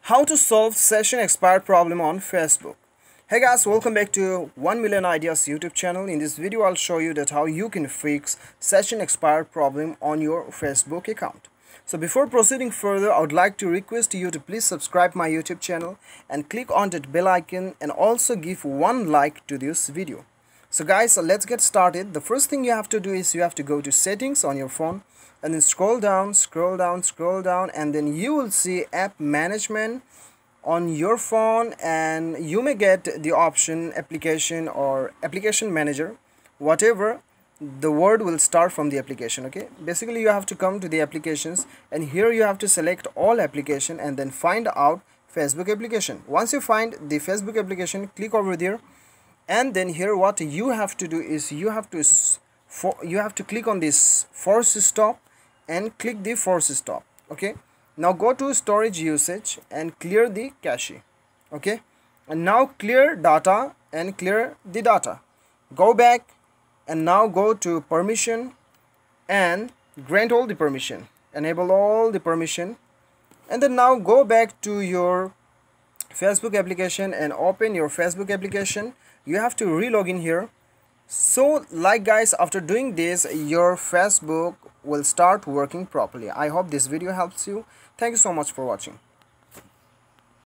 How to solve session expired problem on Facebook. Hey guys, welcome back to 1 Million Ideas YouTube channel. In this video I'll show you that how you can fix session expired problem on your Facebook account. So before proceeding further, I would like to request you to please subscribe my YouTube channel and click on that bell icon and also give one like to this video. So guys, let's get started. The first thing you have to do is you have to go to settings on your phone and then scroll down, and then you will see app management on your phone, and you may get the option application or application manager, whatever the word will start from the application. Okay, basically you have to come to the applications, and here you have to select all application and then find out Facebook application. Once you find the Facebook application, click over there, and then here what you have to do is you have to click on this force stop and click the force stop. Okay, now go to storage usage and clear the cache. Okay, and now clear data and clear the data. Go back and now go to permission and grant all the permission, enable all the permission, and then now go back to your Facebook application and open your Facebook application. You have to re-log in here. So like guys, after doing this, your Facebook will start working properly. I hope this video helps you. Thank you so much for watching.